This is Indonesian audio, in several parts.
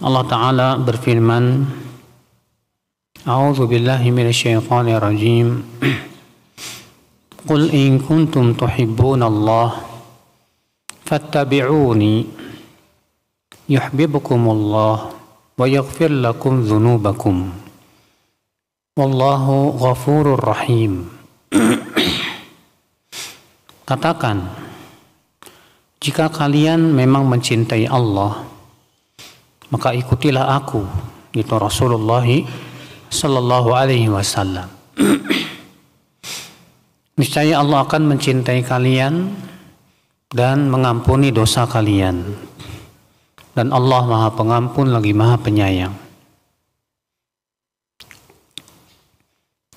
Allah Ta'ala berfirman, A'udzu billahi minasyaitonir rajim. Qul in kuntum tuhibbunallah fattabi'uni yuhibbukumullah wa yaghfir lakum dzunubakum. Wallahu ghafurur rahim. Katakan, jika kalian memang mencintai Allah, maka ikutilah aku, itu Rasulullah sallallahu alaihi wasallam. Niscaya Allah akan mencintai kalian dan mengampuni dosa kalian. Dan Allah Maha Pengampun lagi Maha Penyayang.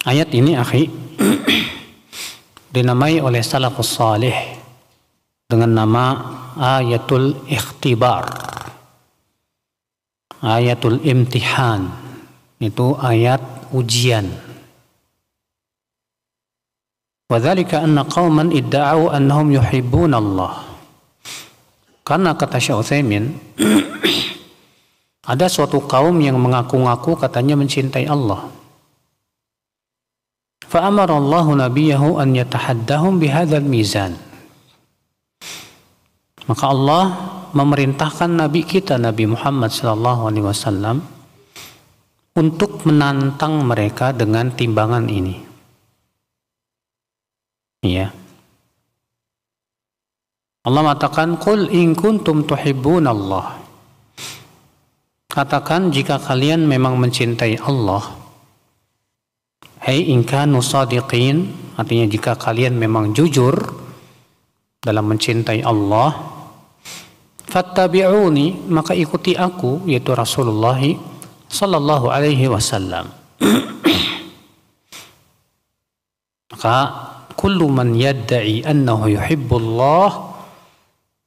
Ayat ini, akhi, dinamai oleh salafus salih dengan nama Ayatul Ikhtibar. Ayatul Imtihan, itu ayat ujian. Wadzalika anna qauman idda'u annahum yuhibbuna Allah. Karena kata Syekh Utsaimin, ada suatu kaum yang mengaku-ngaku katanya mencintai Allah. Fa amara Allahu nabiyahu an yatahaddahum bihadzal mizan. Maka Allah memerintahkan Nabi kita, Nabi Muhammad SAW, untuk menantang mereka dengan timbangan ini. Ya. Allah mengatakan, Qul in kuntum tuhibbunallah. Katakan jika kalian memang mencintai Allah. Hai in kanu shadiqin, artinya jika kalian memang jujur dalam mencintai Allah, fattabi'uni, maka ikuti aku, yaitu Rasulullah sallallahu alaihi wasallam. Maka kullu man yadda'i annahu yuhibbullah,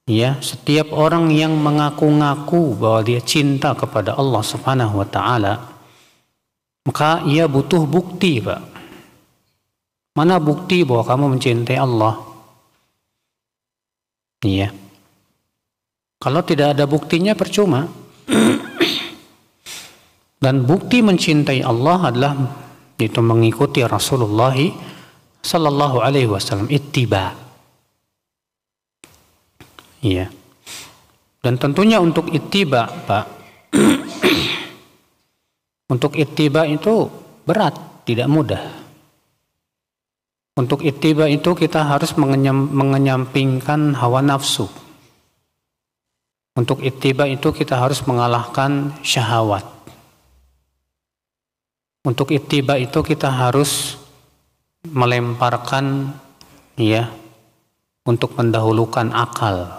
ya, setiap orang yang mengaku-ngaku bahwa dia cinta kepada Allah Subhanahu wa taala, maka ia butuh bukti, Pak. Mana bukti bahwa kamu mencintai Allah? Iya. Kalau tidak ada buktinya percuma. Dan bukti mencintai Allah adalah itu mengikuti Rasulullah sallallahu alaihi wasallam, ittiba. Iya. Dan tentunya untuk ittiba, Pak. Untuk ittiba itu berat, tidak mudah. Untuk ittiba itu kita harus mengenyampingkan hawa nafsu. Untuk ittiba itu kita harus mengalahkan syahwat. Untuk ittiba itu kita harus melemparkan, ya, untuk mendahulukan akal.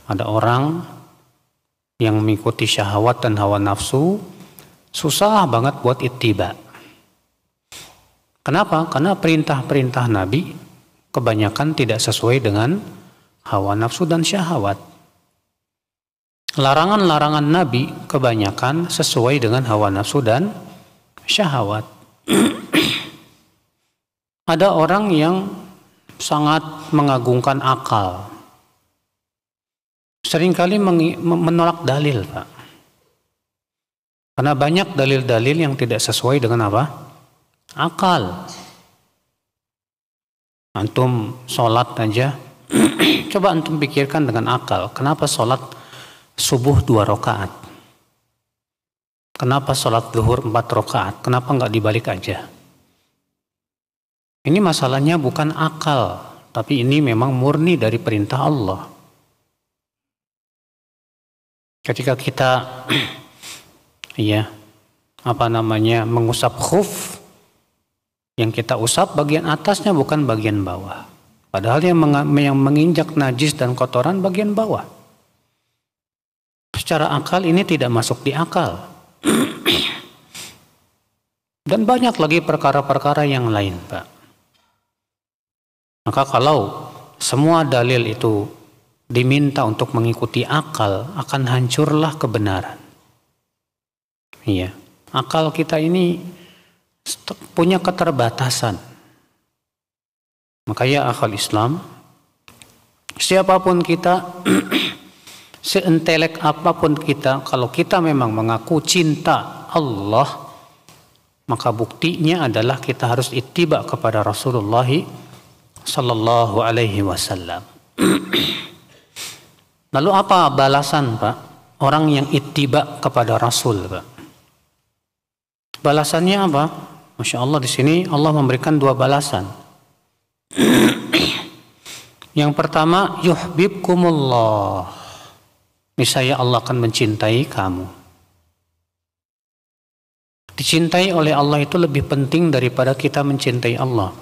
Ada orang yang mengikuti syahwat dan hawa nafsu, susah banget buat ittiba. Kenapa? Karena perintah-perintah Nabi kebanyakan tidak sesuai dengan hawa nafsu dan syahwat. Larangan-larangan Nabi kebanyakan sesuai dengan hawa nafsu dan syahwat. Ada orang yang sangat mengagungkan akal. Seringkali menolak dalil, Pak. Karena banyak dalil-dalil yang tidak sesuai dengan apa? Akal. Antum sholat aja, coba antum pikirkan dengan akal, kenapa sholat subuh 2 rakaat? Kenapa sholat zuhur 4 rakaat? Kenapa nggak dibalik aja? Ini masalahnya bukan akal, tapi ini memang murni dari perintah Allah. Ketika kita mengusap khuf, yang kita usap bagian atasnya bukan bagian bawah. Padahal yang menginjak najis dan kotoran bagian bawah. Secara akal ini tidak masuk di akal. Dan banyak lagi perkara-perkara yang lain, Pak. Maka kalau semua dalil itu diminta untuk mengikuti akal, akan hancurlah kebenaran. Iya, akal kita ini punya keterbatasan. Maka ya akal Islam, siapapun kita, Seintelek apapun kita, kalau kita memang mengaku cinta Allah, maka buktinya adalah kita harus ittiba kepada Rasulullah sallallahu alaihi wasallam. Lalu apa balasan, Pak, orang yang ittiba kepada Rasul, Pak? Balasannya apa? Masya Allah, di sini Allah memberikan dua balasan. Yang pertama, yuhibbukumullah. Niscaya Allah akan mencintai kamu. Dicintai oleh Allah itu lebih penting daripada kita mencintai Allah.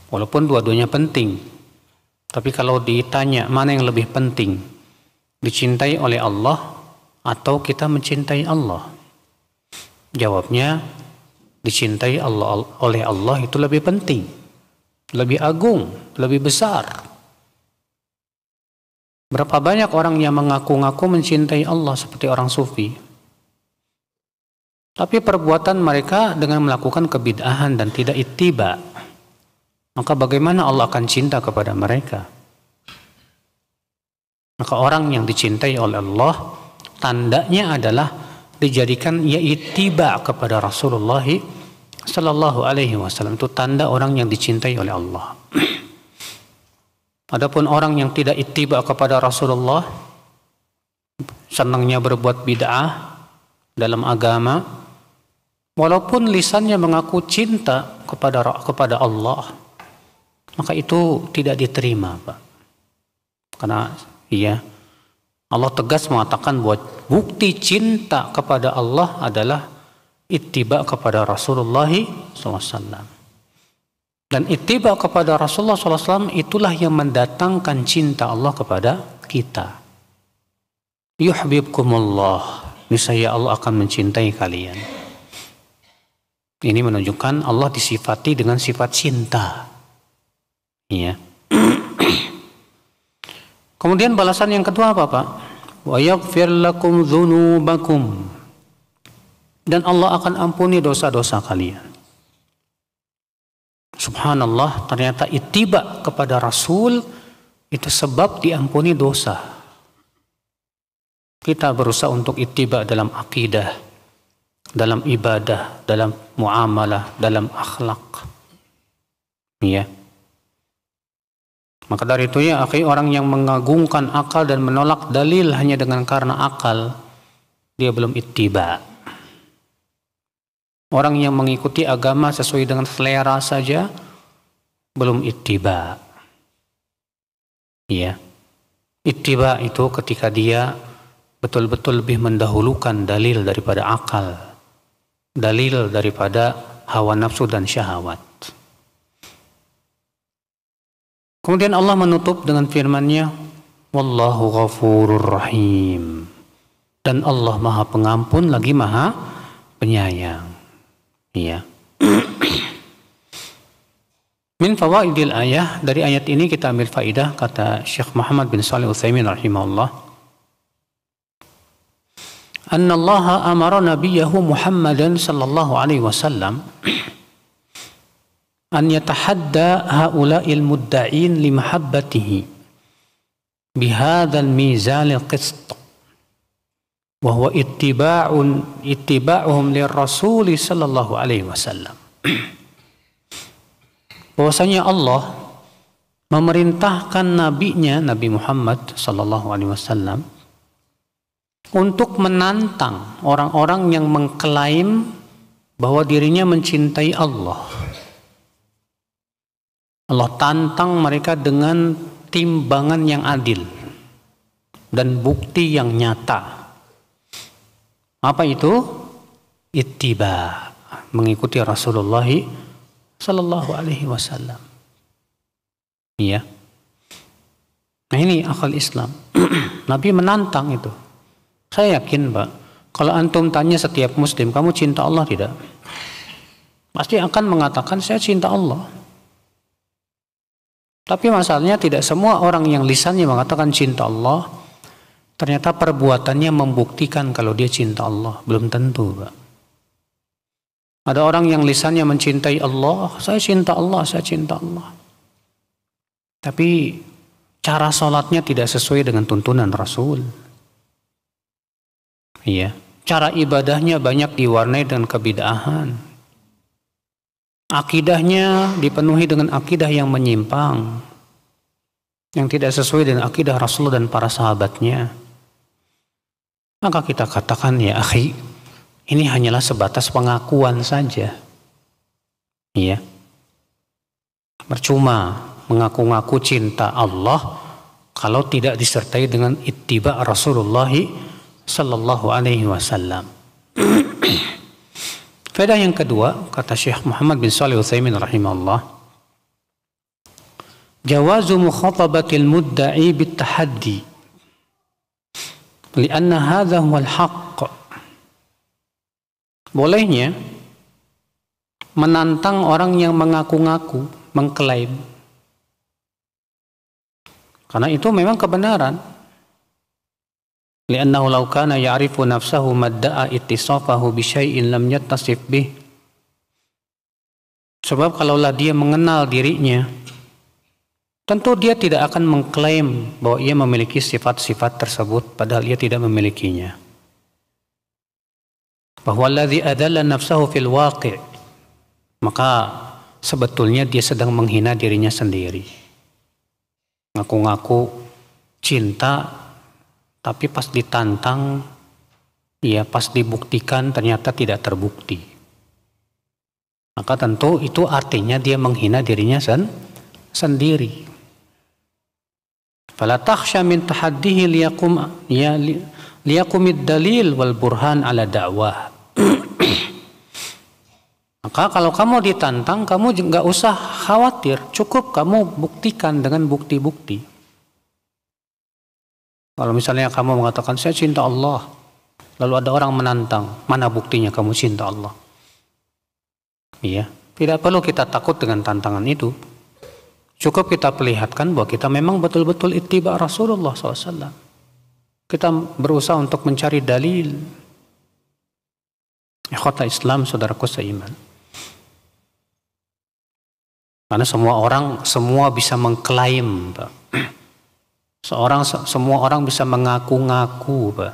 Walaupun dua-duanya penting. Tapi kalau ditanya mana yang lebih penting, dicintai oleh Allah atau kita mencintai Allah? Jawabnya, dicintai Allah oleh Allah itu lebih penting, lebih agung, lebih besar. Berapa banyak orang yang mengaku-ngaku mencintai Allah seperti orang sufi, tapi perbuatan mereka dengan melakukan kebid'ahan dan tidak ittiba. Maka bagaimana Allah akan cinta kepada mereka? Maka orang yang dicintai oleh Allah, tandanya adalah dijadikan ia ittiba kepada Rasulullah sallallahu alaihi wasallam. Itu tanda orang yang dicintai oleh Allah. Adapun orang yang tidak ittiba kepada Rasulullah, senangnya berbuat bid'ah dalam agama, walaupun lisannya mengaku cinta kepada Allah, maka itu tidak diterima, Pak. Karena Allah tegas mengatakan bahwa bukti cinta kepada Allah adalah ittiba kepada Rasulullah SAW. Dan ittiba kepada Rasulullah SAW itulah yang mendatangkan cinta Allah kepada kita. Yuhibbukumullah, niscaya Allah akan mencintai kalian. Ini menunjukkan Allah disifati dengan sifat cinta. Iya. Kemudian balasan yang kedua apa, Pak? Wa yaghfir lakum dzunubakum. Dan Allah akan ampuni dosa-dosa kalian. Subhanallah, ternyata ittiba kepada Rasul itu sebab diampuni dosa. Kita berusaha untuk ittiba dalam akidah, dalam ibadah, dalam muamalah, dalam akhlak. Ya. Maka dari itu ya, orang yang mengagungkan akal dan menolak dalil hanya dengan karena akal, dia belum ittiba. Orang yang mengikuti agama sesuai dengan selera saja belum ittiba. Ya. Ittiba itu ketika dia betul-betul lebih mendahulukan dalil daripada akal, dalil daripada hawa nafsu dan syahwat. Kemudian Allah menutup dengan firman-Nya, Wallahu ghafurur rahim. Dan Allah Maha Pengampun lagi Maha Penyayang. Iya. Min fawaidil ayah, dari ayat ini kita ambil faidah, kata Syekh Muhammad bin Shalih Utsaimin rahimahullah, anna Allah amara nabiyahu Muhammadan sallallahu alaihi wasallam an yatahadda haula'il mudda'in li mahabbatihi bihadzal mizanil qist. Wahwa ittiba'uhum lirrasuli sallallahu alaihi wasallam. Bahwasanya Allah memerintahkan nabinya, Nabi Muhammad sallallahu alaihi wasallam, untuk menantang orang-orang yang mengklaim bahwa dirinya mencintai Allah. Allah tantang mereka dengan timbangan yang adil dan bukti yang nyata. Apa itu? Ittiba, mengikuti Rasulullah sallallahu alaihi wasallam. Iya. Nah ini akal Islam. Nabi menantang itu. Saya yakin, Pak, kalau antum tanya setiap muslim, kamu cinta Allah tidak? Pasti akan mengatakan saya cinta Allah. Tapi masalahnya tidak semua orang yang lisannya mengatakan cinta Allah, ternyata perbuatannya membuktikan kalau dia cinta Allah. Belum tentu, Pak. Ada orang yang lisannya mencintai Allah, saya cinta Allah, saya cinta Allah. Tapi cara sholatnya tidak sesuai dengan tuntunan Rasul. Iya, cara ibadahnya banyak diwarnai dengan kebid'ahan. Akidahnya dipenuhi dengan akidah yang menyimpang, yang tidak sesuai dengan akidah Rasul dan para sahabatnya. Maka kita katakan, ya akhi, ini hanyalah sebatas pengakuan saja. Iya. Percuma mengaku-ngaku cinta Allah kalau tidak disertai dengan ittiba Rasulullah sallallahu alaihi wasallam. Faedah yang kedua, kata Syekh Muhammad bin Shalih Al-Utsaimin rahimahullah, jawazu mukhatabatil mudda'i bit-tahaddi lianna hadha huwal haqq. Bolehnya menantang orang yang mengaku-ngaku, mengklaim, karena itu memang kebenaran. Li'annahu law kana ya'rifu nafsahu madda'a ittisafahu bi syai'in lam yattasif bih. Sebab kalaulah dia mengenal dirinya, tentu dia tidak akan mengklaim bahwa ia memiliki sifat-sifat tersebut padahal ia tidak memilikinya. Bahwa alladzi adalla nafsahu fil waqi', maka sebetulnya dia sedang menghina dirinya sendiri. Ngaku-ngaku cinta, tapi pas ditantang, ya pas dibuktikan ternyata tidak terbukti. Maka tentu itu artinya dia menghina dirinya sendiri. Fala takhsha min tahaddihi liyaqumid dalil wal burhan ala da'wah. Maka kalau kamu ditantang, kamu nggak usah khawatir, cukup kamu buktikan dengan bukti-bukti. Kalau misalnya kamu mengatakan saya cinta Allah, lalu ada orang menantang, mana buktinya kamu cinta Allah? Iya, tidak perlu kita takut dengan tantangan itu. Cukup kita perlihatkan bahwa kita memang betul-betul ittiba Rasulullah SAW. Kita berusaha untuk mencari dalil. Ikhwata Islam, saudaraku seiman. Karena semua bisa mengklaim, Pak. Semua orang bisa mengaku-ngaku, Pak.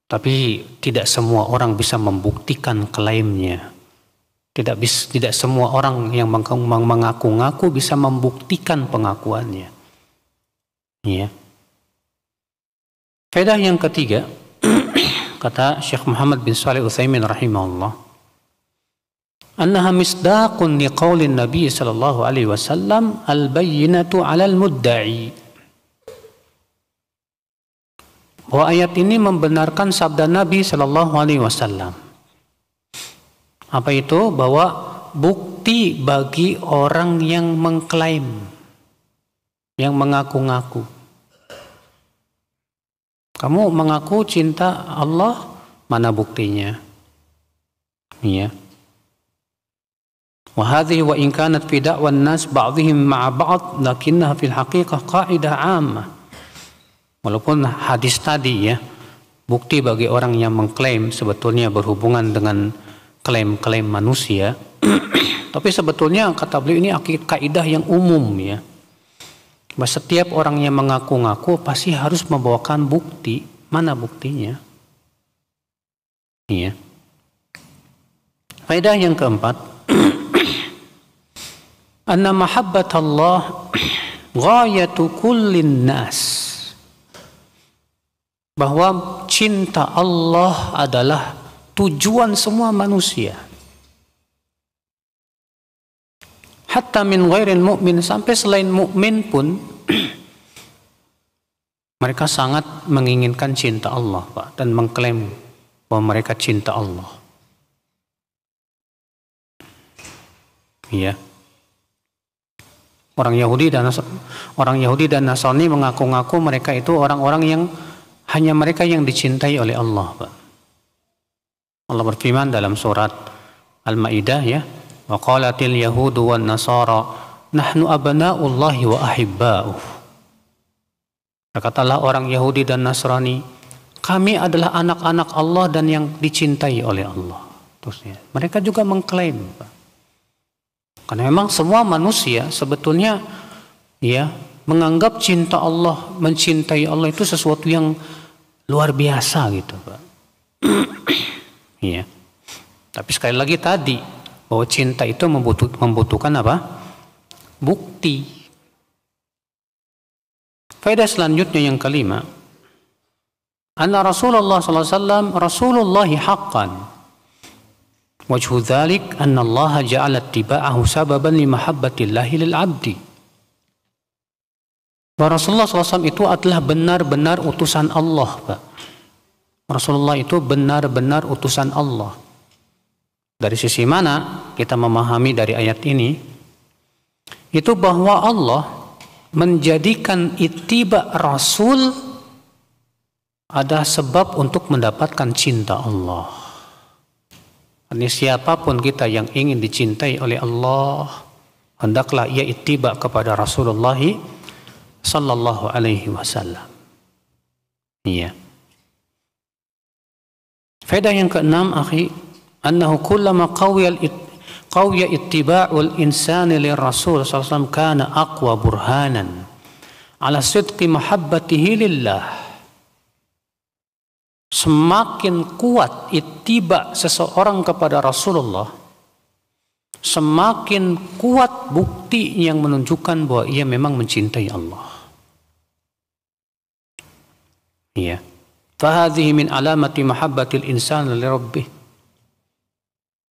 Tapi tidak semua orang bisa membuktikan klaimnya. Tidak semua orang yang mengaku-ngaku bisa membuktikan pengakuannya. Ya. Faedah yang ketiga, kata Syekh Muhammad bin Shalih Al-Utsaimin rahimahullah, annaha misdaqun liqaulin Nabi sallallahu alaihi wasallam al-bayyinatu 'alal mudda'i. Bahwa ayat ini membenarkan sabda Nabi sallallahu alaihi wasallam. Apa itu? Bahwa bukti bagi orang yang mengklaim, yang mengaku-ngaku. Kamu mengaku cinta Allah, mana buktinya? Iya. Wa hadhihi wa in kanat fi da'wan nas ba'dihim ma'a ba'd lakinnaha fil haqiqah qa'idah 'ammah. Walaupun hadis tadi ya, bukti bagi orang yang mengklaim sebetulnya berhubungan dengan klaim-klaim manusia, tapi sebetulnya kata beliau ini kaidah yang umum ya. Bahwa setiap orang yang mengaku-ngaku pasti harus membawakan bukti. Mana buktinya? Iya. Faedah yang keempat, anna mahabbatallah ghayatu kullin nas. Bahwa cinta Allah adalah tujuan semua manusia. Hatta min ghairil mu'min, sampai selain mukmin pun mereka sangat menginginkan cinta Allah, Pak, dan mengklaim bahwa mereka cinta Allah. Iya. Orang Yahudi dan Nasrani mengaku-ngaku mereka itu orang-orang yang hanya mereka yang dicintai oleh Allah, Pak. Allah berfirman dalam surat Al-Maidah ya, wa qalatil yahudu wan nasara nahnu abna'ullahi wa ahibba'uh. Katalah orang Yahudi dan Nasrani, kami adalah anak-anak Allah dan yang dicintai oleh Allah. Terusnya, mereka juga mengklaim, Pak. Karena memang semua manusia sebetulnya ya menganggap cinta Allah, mencintai Allah itu sesuatu yang luar biasa gitu, Pak. Iya. Tapi sekali lagi tadi bahwa cinta itu membutuhkan apa? Bukti. Faedah selanjutnya yang kelima, anna Rasulullah sallallahu alaihi wasallam Rasulullah haqqan. Wajhu dzalik anna Allah ja'ala ittiba'ahu sababan li mahabbatillahi lil 'abdi. Bahwa Rasulullah SAW itu adalah benar-benar utusan Allah, Pak. Rasulullah itu benar-benar utusan Allah. Dari sisi mana kita memahami dari ayat ini? Itu bahwa Allah menjadikan ittiba Rasul ada sebab untuk mendapatkan cinta Allah. Ini siapapun kita yang ingin dicintai oleh Allah, hendaklah ia ittiba kepada Rasulullah sallallahu alaihi wasallam. Iya. Faedah yang keenam, akhi, annahu kullama qawiya ittiba'ul insani lirrasul sallallahu alaihi wasallam kana aqwa burhanan ala sidqi mahabbatihi lillah. Semakin kuat ittiba seseorang kepada Rasulullah, semakin kuat bukti yang menunjukkan bahwa ia memang mencintai Allah. Iya. Fahadhihi min alamati mahabbatil insan li rabbih.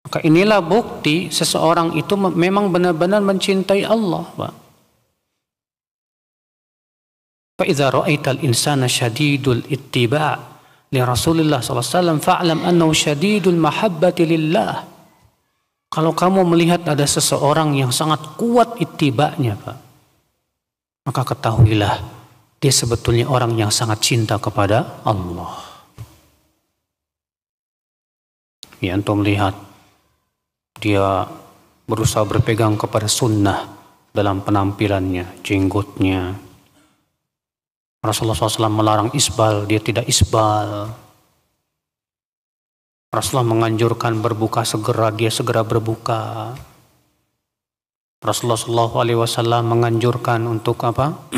Maka inilah bukti seseorang itu memang benar-benar mencintai Allah, Pak. Fa idza ra'aital insana syadidul ittiba' li Rasulillah sallallahu alaihi wasallam fa'lam annahu syadidul mahabbati lillah. Kalau kamu melihat ada seseorang yang sangat kuat ittiba'nya, Pak, maka ketahuilah dia sebetulnya orang yang sangat cinta kepada Allah. Ya, antum lihat dia berusaha berpegang kepada sunnah dalam penampilannya, jenggotnya. Rasulullah SAW melarang isbal, dia tidak isbal. Rasulullah menganjurkan berbuka segera, dia segera berbuka. Rasulullah SAW menganjurkan untuk apa?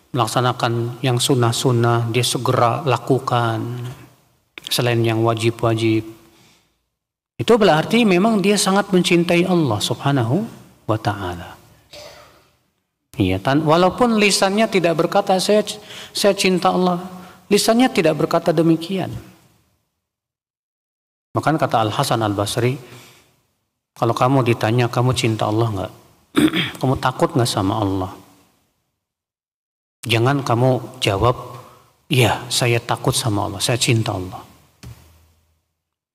Melaksanakan yang sunnah-sunnah, dia segera lakukan selain yang wajib-wajib. Itu berarti memang dia sangat mencintai Allah subhanahu wa ta'ala. Iya, walaupun lisannya tidak berkata saya cinta Allah, lisannya tidak berkata demikian. Bahkan kata Al-Hasan Al-Basri, kalau kamu ditanya kamu cinta Allah enggak? Kamu takut enggak sama Allah? Jangan kamu jawab, iya saya takut sama Allah, saya cinta Allah.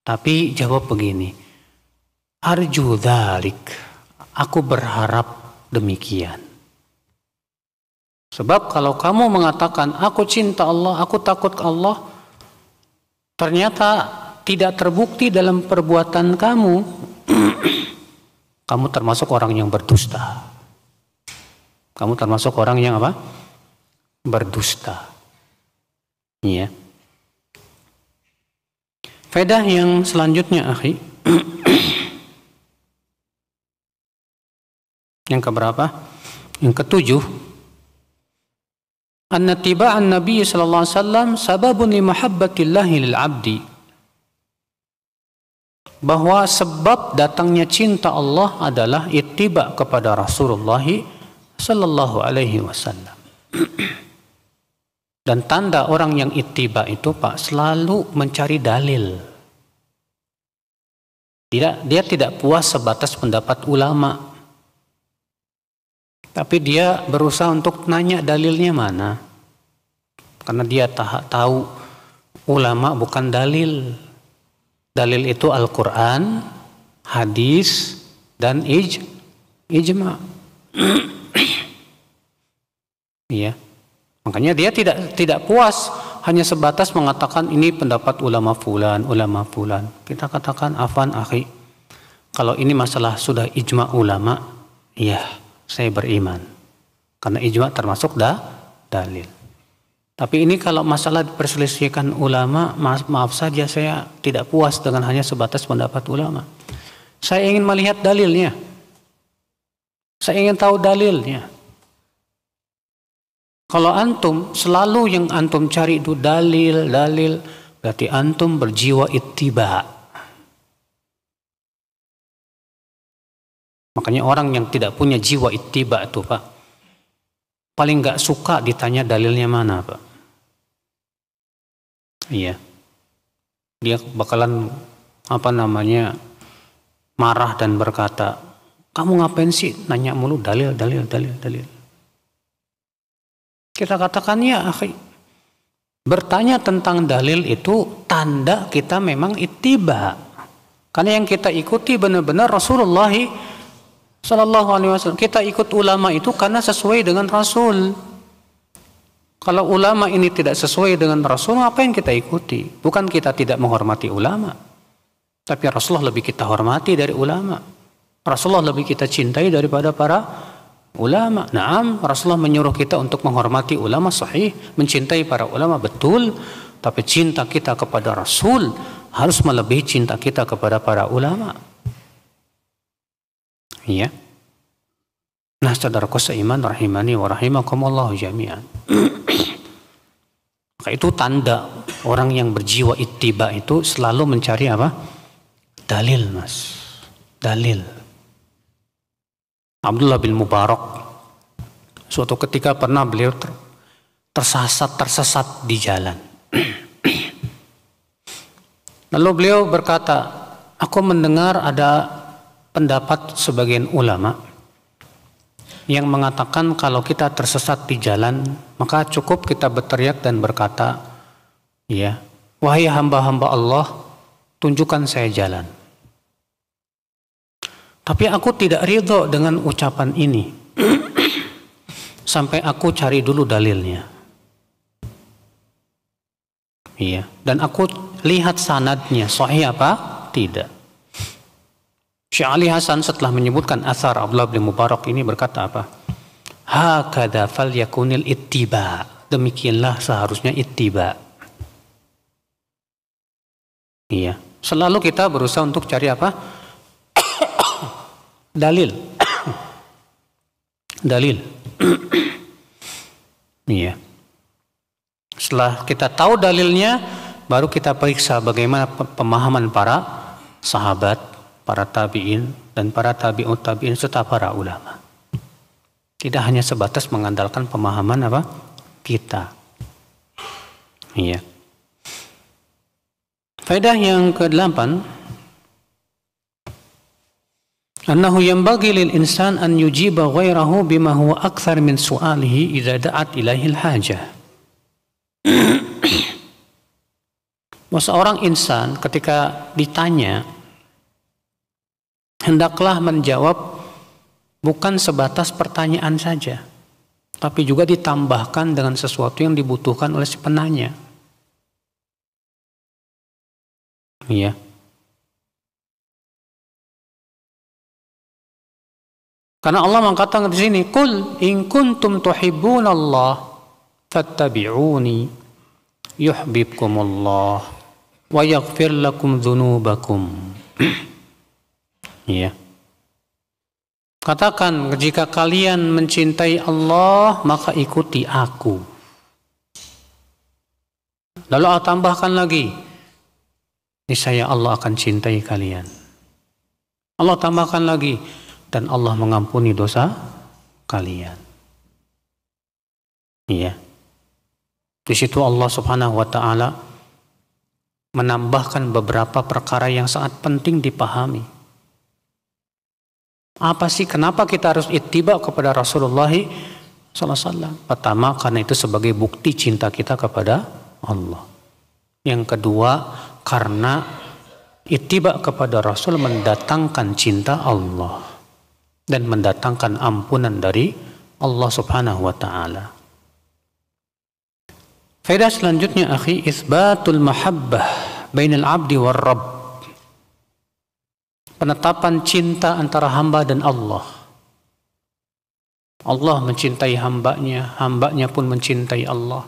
Tapi jawab begini, arju dzalik, aku berharap demikian. Sebab kalau kamu mengatakan aku cinta Allah, aku takut ke Allah, ternyata tidak terbukti dalam perbuatan kamu, kamu termasuk orang yang berdusta. Kamu termasuk orang yang apa? Berdusta. Iya. Faedah yang selanjutnya, akhi. Yang keberapa? Yang ketujuh. Anna tiba'an Nabi sallallahu alaihi wasallam sababun li mahabbatillahi lil 'abdi. Bahwa sebab datangnya cinta Allah adalah ittiba kepada Rasulullah sallallahu alaihi wasallam. Dan tanda orang yang ittiba itu, Pak, selalu mencari dalil. Dia tidak puas sebatas pendapat ulama. Tapi dia berusaha untuk nanya dalilnya mana. Karena dia tahu ulama bukan dalil. Dalil itu Al-Quran, hadis, dan ijma. Iya. Makanya dia tidak puas hanya sebatas mengatakan ini pendapat ulama fulan. Kita katakan afan akhi, kalau ini masalah sudah ijma ulama, iya saya beriman. Karena ijma termasuk dalil. Tapi ini kalau masalah perselisihan ulama, maaf saja saya tidak puas dengan hanya sebatas pendapat ulama. Saya ingin melihat dalilnya. Saya ingin tahu dalilnya. Kalau antum selalu yang antum cari itu dalil, berarti antum berjiwa ittiba. Makanya orang yang tidak punya jiwa ittiba itu, Pak, paling nggak suka ditanya dalilnya mana, Pak. Iya. Dia bakalan marah dan berkata, kamu ngapain sih nanya mulu dalil. Kita katakan, ya akhi, bertanya tentang dalil itu tanda kita memang ittiba. Karena yang kita ikuti benar-benar Rasulullah Sallallahu Alaihi Wasallam. Kita ikut ulama itu karena sesuai dengan Rasul. Kalau ulama ini tidak sesuai dengan Rasul, apa yang kita ikuti? Bukan kita tidak menghormati ulama, tapi Rasulullah lebih kita hormati dari ulama. Rasulullah lebih kita cintai daripada para ulama. Naam, Rasulullah menyuruh kita untuk menghormati ulama, sahih, mencintai para ulama, betul. Tapi cinta kita kepada Rasul harus melebihi cinta kita kepada para ulama. Iya. Nah, saudaraku seiman rahimani wa rahimakumullah jami'an. Maka itu tanda orang yang berjiwa ittiba itu selalu mencari apa? Dalil, Mas. Dalil. Abdullah bin Mubarak suatu ketika pernah beliau tersesat di jalan. Lalu beliau berkata, aku mendengar ada pendapat sebagian ulama yang mengatakan kalau kita tersesat di jalan, maka cukup kita berteriak dan berkata, ya, wahai hamba-hamba Allah, tunjukkan saya jalan. Tapi aku tidak ridho dengan ucapan ini sampai aku cari dulu dalilnya. Iya, dan aku lihat sanadnya sahih apa? Tidak. Syekh Ali Hasan setelah menyebutkan asar Abdullah bin Mubarak ini berkata apa? Hakadha falyakunil ittiba. Demikianlah seharusnya ittiba. Iya, selalu kita berusaha untuk cari apa? Dalil. Dalil. Iya. Setelah kita tahu dalilnya, baru kita periksa bagaimana pemahaman para sahabat, para tabi'in, dan para tabi'ut tabi'in serta para ulama. Tidak hanya sebatas mengandalkan pemahaman apa? Kita. Iya. Faedah yang ke-8, annahu yanbaghi lil insan an yujiba ghairahu bima huwa akthar min su'alihi idza da'at ilaihi al-hajah. Seorang insan ketika ditanya hendaklah menjawab bukan sebatas pertanyaan saja, tapi juga ditambahkan dengan sesuatu yang dibutuhkan oleh si penanya. Iya. Karena Allah mengatakan di sini, "Qul in kuntum tuhibbunallah fattabi'uni yuhibbukumullah wa yaghfir lakum dzunubakum." Iya. Katakan, jika kalian mencintai Allah, maka ikuti aku. Lalu Allah tambahkan lagi, niscaya Allah akan cintai kalian. Allah tambahkan lagi, dan Allah mengampuni dosa kalian. Iya. Di situ Allah Subhanahu wa taala menambahkan beberapa perkara yang sangat penting dipahami. Apa sih kenapa kita harus ittiba kepada Rasulullah SAW? Pertama, karena itu sebagai bukti cinta kita kepada Allah. Yang kedua, karena ittiba kepada Rasul mendatangkan cinta Allah dan mendatangkan ampunan dari Allah Subhanahu wa taala. Faedah selanjutnya, akhi, isbatul mahabbah bainal abdi war rabb. Penetapan cinta antara hamba dan Allah. Allah mencintai hambanya, hambanya pun mencintai Allah.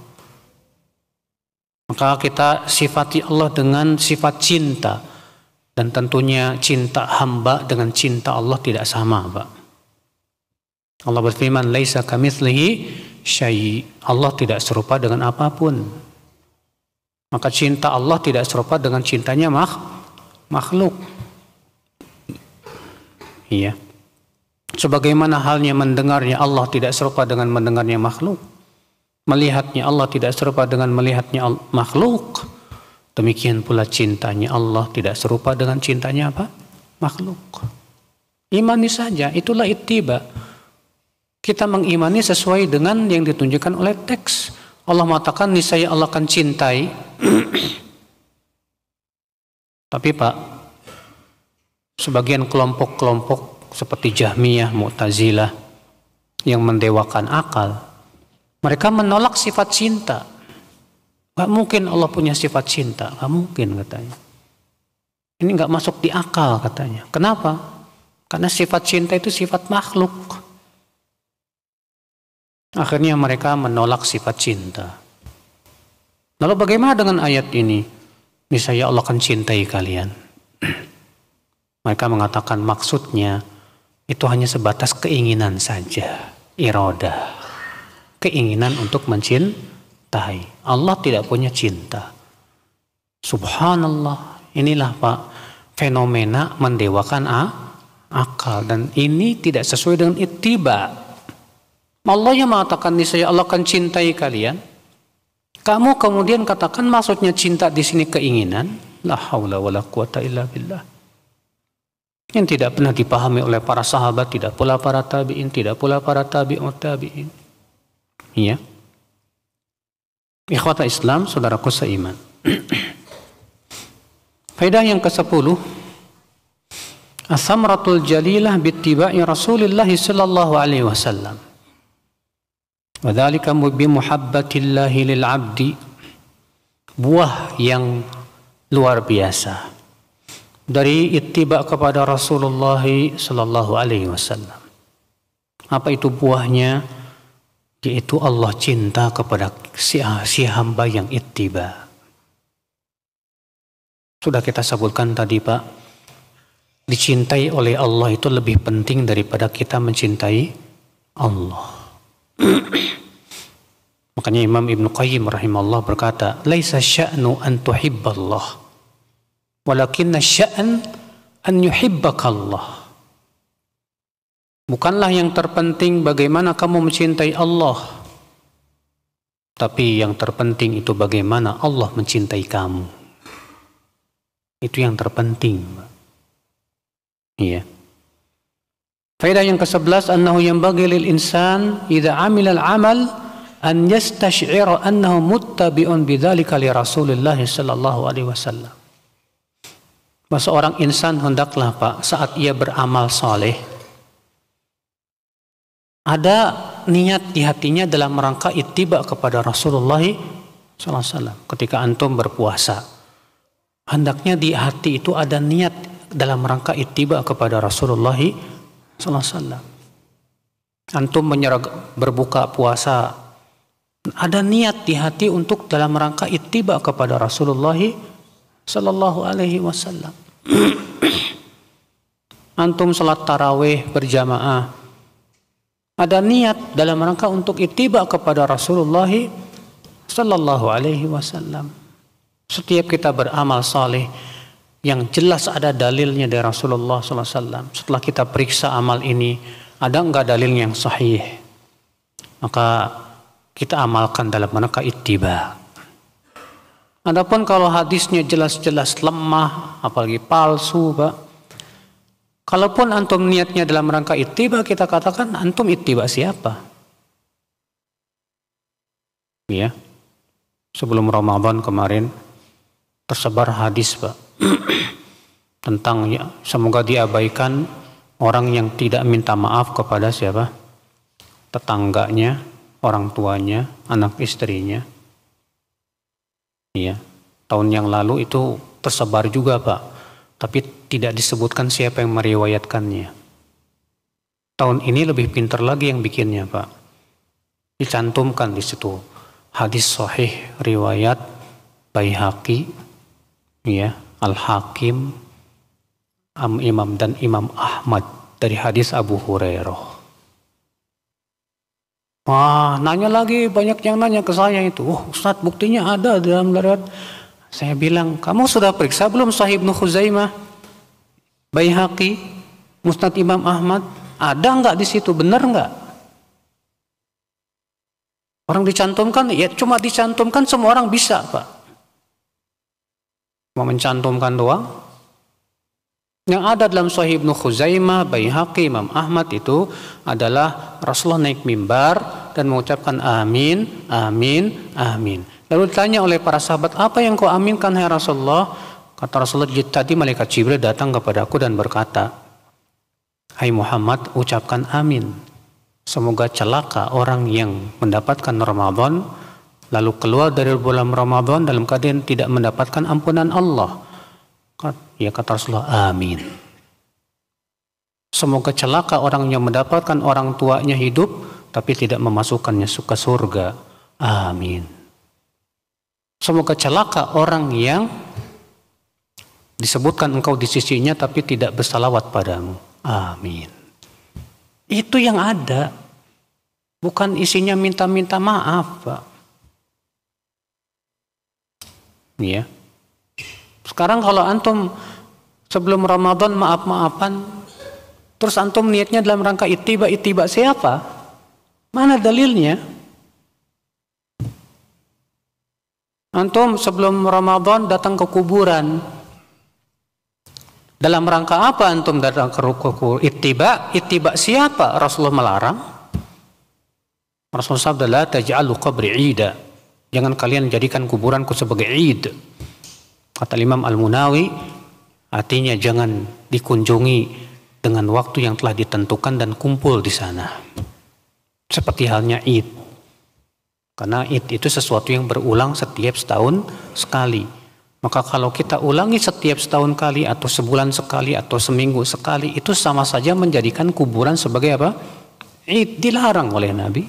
Maka kita sifati Allah dengan sifat cinta. Dan tentunya cinta hamba dengan cinta Allah tidak sama, Pak. Allah berfirman, laisa kamitslihi syai'. Allah tidak serupa dengan apapun. Maka cinta Allah tidak serupa dengan cintanya makhluk. Iya. Sebagaimana halnya mendengarnya Allah tidak serupa dengan mendengarnya makhluk. Melihatnya Allah tidak serupa dengan melihatnya makhluk. Demikian pula cintanya Allah tidak serupa dengan cintanya apa? Makhluk. Imani saja, itulah ittiba. Kita mengimani sesuai dengan yang ditunjukkan oleh teks. Allah mengatakan niscaya Allah akan cintai. Tapi Pak, sebagian kelompok-kelompok seperti Jahmiyah, Mu'tazilah yang mendewakan akal, mereka menolak sifat cinta. Gak mungkin Allah punya sifat cinta, gak mungkin katanya. Ini gak masuk di akal katanya. Kenapa? Karena sifat cinta itu sifat makhluk. Akhirnya mereka menolak sifat cinta. Lalu bagaimana dengan ayat ini? Niscaya Allah akan cintai kalian. Mereka mengatakan maksudnya itu hanya sebatas keinginan saja. Iradah. Keinginan untuk mencintai. Allah tidak punya cinta. Subhanallah. Inilah Pak, fenomena mendewakan akal. Dan ini tidak sesuai dengan ittiba. Allah yang mengatakan niscaya Allah akan cintai kalian. Kamu kemudian katakan maksudnya cinta di sini keinginan. La haula wala quwata illa billah. Yang tidak pernah dipahami oleh para sahabat, tidak pula para tabi'in, tidak pula para tabi'ut tabi'in. Iya. Ikhwata Islam, saudaraku seiman. Faedah yang ke-10. As-samratul jalilah bittiba'i Rasulillah sallallahu alaihi wasallam. Wadzalika bimuhabbatillahi lil 'abdi. Buah yang luar biasa dari ittiba kepada Rasulullah sallallahu alaihi wasallam. Apa itu buahnya? Yaitu Allah cinta kepada si hamba yang ittiba. Sudah kita sebutkan tadi Pak, dicintai oleh Allah itu lebih penting daripada kita mencintai Allah. Makanya Imam Ibn Qayyim rahimahullah berkata, laisa sya'nu an tuhibballah, walakinna sya'an an yuhibbakallah. Bukanlah yang terpenting bagaimana kamu mencintai Allah, tapi yang terpenting itu bagaimana Allah mencintai kamu. Itu yang terpenting. Iya. Faedah yang ke-11, annahu yanbaghi lil insan idza amila al-amal an yastash'ira annahu muttabi'un bidzalika li Rasulillah sallallahu alaihi wasallam. Seorang insan hendaklah Pak, saat ia beramal saleh, ada niat di hatinya dalam rangka ittiba kepada Rasulullah sallallahu alaihi wasallam. Ketika antum berpuasa, hendaknya di hati itu ada niat dalam rangka ittiba kepada Rasulullah sallallahu alaihi wasallam. Antum berbuka puasa, ada niat di hati untuk dalam rangka ittiba kepada Rasulullah sallallahu alaihi wasallam. Antum salat tarawih berjamaah, ada niat dalam rangka untuk ittiba kepada Rasulullah sallallahu alaihi wasallam. Setiap kita beramal saleh yang jelas ada dalilnya dari Rasulullah sallallahu alaihi wasallam, setelah kita periksa amal ini ada enggak dalil yang sahih, maka kita amalkan dalam rangka ittiba. Adapun kalau hadisnya jelas-jelas lemah, apalagi palsu, Pak, kalaupun antum niatnya dalam rangka ittiba, kita katakan antum ittiba siapa? Ya, sebelum Ramadan kemarin tersebar hadis Pak tentang ya, semoga diabaikan orang yang tidak minta maaf kepada siapa? Tetangganya, orang tuanya, anak istrinya. Iya, tahun yang lalu itu tersebar juga Pak, tapi tidak disebutkan siapa yang meriwayatkannya. Tahun ini lebih pintar lagi yang bikinnya Pak, dicantumkan di situ hadis sahih riwayat Baihaqi, ya, Al-Hakim, Imam dan Imam Ahmad dari hadis Abu Hurairah. Wah, nanya lagi, banyak yang nanya ke saya itu. Oh, Ustadz, buktinya ada dalam riwayat. Saya bilang, kamu sudah periksa belum Sahih Ibnu Khuzaimah, Baihaqi, Musnad Imam Ahmad? Ada nggak di situ? Benar nggak? Orang dicantumkan, ya cuma dicantumkan, semua orang bisa, Pak. Mau mencantumkan doang. Yang ada dalam Sahih Ibnu Khuzaimah, Baihaqi, Imam Ahmad itu adalah Rasulullah naik mimbar dan mengucapkan amin, amin, amin. Lalu ditanya oleh para sahabat, apa yang kau aminkan hai Rasulullah? Kata Rasulullah, tadi malaikat Jibril datang kepadaku dan berkata, hai Muhammad, ucapkan amin. Semoga celaka orang yang mendapatkan Ramadan lalu keluar dari bulan Ramadan dalam keadaan tidak mendapatkan ampunan Allah. Ya kata Rasulullah, amin. Semoga celaka orang yang mendapatkan orang tuanya hidup tapi tidak memasukkannya ke surga. Amin. Semoga celaka orang yang disebutkan engkau di sisinya tapi tidak bersalawat padamu. Amin. Itu yang ada. Bukan isinya minta-minta maaf, Pak. Ya. Sekarang kalau antum sebelum Ramadan maaf-maafan, terus antum niatnya dalam rangka ittiba siapa? Mana dalilnya? Antum sebelum Ramadan datang ke kuburan. Dalam rangka apa antum datang ke kuburan? Ittiba siapa? Rasulullah melarang. Rasulullah sabda, la taj'alu qabri 'ida. Jangan kalian jadikan kuburanku sebagai id. Kata Imam Al-Munawi, artinya jangan dikunjungi dengan waktu yang telah ditentukan dan kumpul di sana. Seperti halnya Id. Karena Id itu sesuatu yang berulang setiap setahun sekali. Maka kalau kita ulangi setiap setahun kali atau sebulan sekali atau seminggu sekali, itu sama saja menjadikan kuburan sebagai apa? Id, dilarang oleh Nabi.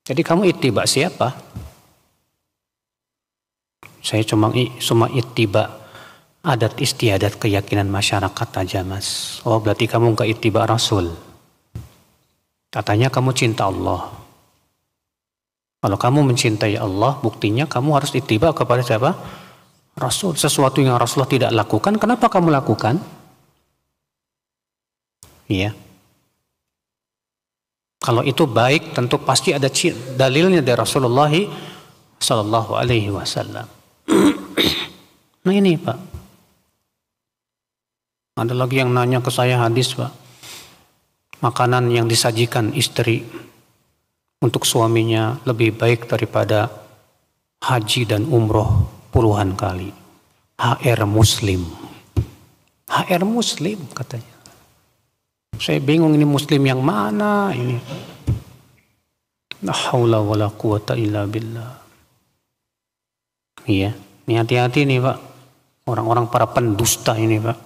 Jadi kamu ittiba siapa? Saya cuma ittiba adat istiadat keyakinan masyarakat aja, Mas. Oh, berarti kamu enggak ittiba Rasul. Katanya kamu cinta Allah. Kalau kamu mencintai Allah, buktinya kamu harus ittiba kepada siapa? Rasul. Sesuatu yang Rasulullah tidak lakukan, kenapa kamu lakukan? Iya. Kalau itu baik, tentu pasti ada dalilnya dari Rasulullah Sallallahu Alaihi Wasallam. Nah ini Pak, ada lagi yang nanya ke saya hadis Pak, makanan yang disajikan istri untuk suaminya lebih baik daripada haji dan umroh puluhan kali. HR Muslim, HR Muslim katanya. Saya bingung ini Muslim yang mana ini. La haula wala quwata illa billah. Iya, ini hati-hati nih Pak. Orang-orang para pendusta ini Pak.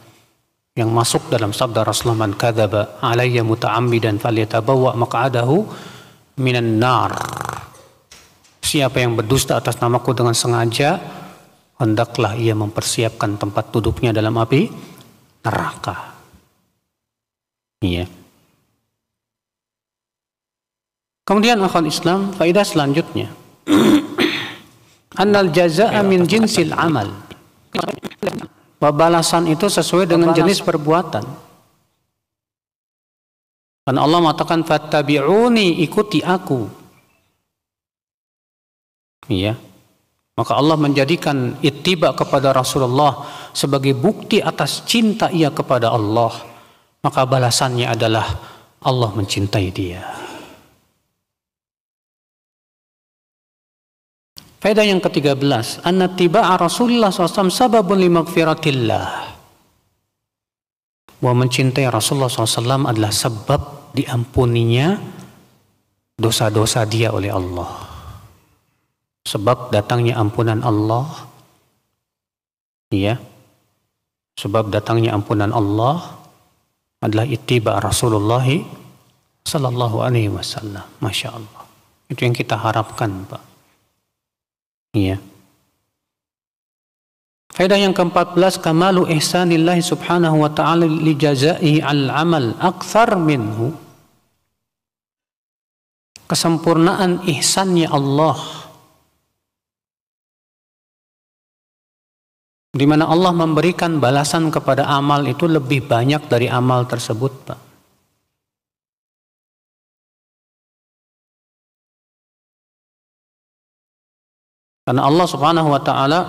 Yang masuk dalam sabda Rasulullah, man kadzaba alayya muta'ammidan falyatabawwa maq'adahu minan nar. Siapa yang berdusta atas namaku dengan sengaja, hendaklah ia mempersiapkan tempat duduknya dalam api neraka. Iya. Kemudian akhwat Islam, faedah selanjutnya. Annal jazaa'a min jinsil amal. Balasan itu sesuai dengan jenis perbuatan. Dan Allah mengatakan fattabi'uni, ikuti aku. Iya. Maka Allah menjadikan ittiba kepada Rasulullah sebagai bukti atas cinta ia kepada Allah. Maka balasannya adalah Allah mencintai dia. Faedah yang ke-13, anna tiba'a Rasulullah SAW sababun li maghfiratillah. Bahwa mencintai Rasulullah SAW adalah sebab diampuninya dosa-dosa dia oleh Allah. Sebab datangnya ampunan Allah. Ya. Sebab datangnya ampunan Allah adalah ittiba Rasulullah sallallahu alaihi wasallam. Masya Allah. Itu yang kita harapkan, Pak. Iya. Faedah yang ke-14, kamalu ihsanillahi subhanahu wa ta'ala li jazaihi al-amal akthar minhu. kesempurnaan ihsannya Allah, di mana Allah memberikan balasan kepada amal itu lebih banyak dari amal tersebut, Pak. Karena Allah Subhanahu wa taala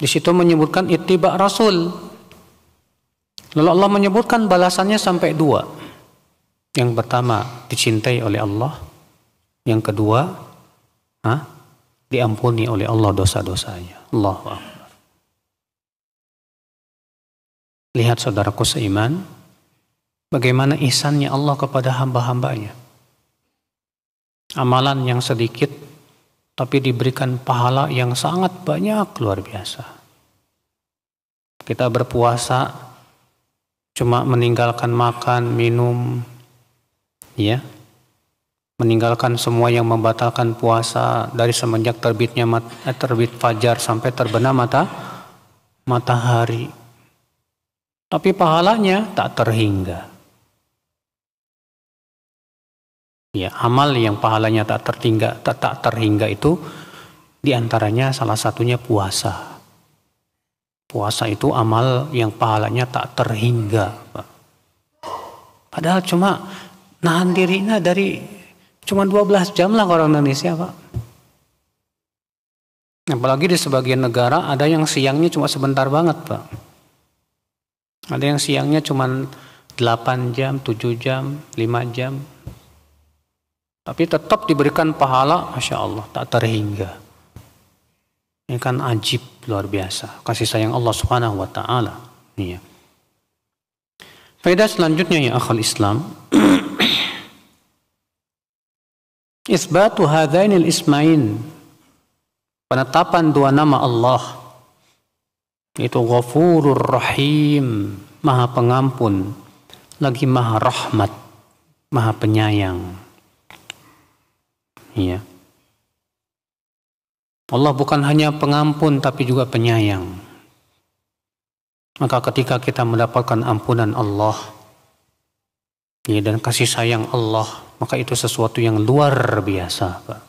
di situ menyebutkan ittiba Rasul. Lalu Allah menyebutkan balasannya sampai 2. Yang pertama, dicintai oleh Allah. Yang kedua, diampuni oleh Allah dosa-dosanya. Allahu Akbar. Lihat saudaraku seiman, bagaimana ihsannya Allah kepada hamba-hambanya. Amalan yang sedikit, tapi diberikan pahala yang sangat banyak, luar biasa. Kita berpuasa, cuma meninggalkan makan, minum, ya, meninggalkan semua yang membatalkan puasa dari semenjak terbit fajar sampai terbenam matahari. Tapi pahalanya tak terhingga. Ya, amal yang pahalanya tak terhingga itu diantaranya salah satunya puasa. Puasa itu amal yang pahalanya tak terhingga, Pak. Padahal cuma nahan dirinya dari cuma 12 jam lah orang Indonesia, Pak. Apalagi di sebagian negara ada yang siangnya cuma sebentar banget, Pak. Ada yang siangnya cuma 8 jam, 7 jam, 5 jam. Tapi tetap diberikan pahala, Masya Allah, tak terhingga. Ini kan ajib, luar biasa. Kasih sayang Allah Subhanahu wa ta'ala. Iya. Faedah selanjutnya ya akhal Islam. Isbatu hadainil ismain. Penetapan 2 nama Allah. Itu Ghafurur Rahim, Maha Pengampun, lagi Maha Rahmat, Maha Penyayang. Iya. Allah bukan hanya pengampun tapi juga penyayang. Maka ketika kita mendapatkan ampunan Allah, ya, dan kasih sayang Allah, maka itu sesuatu yang luar biasa, Pak.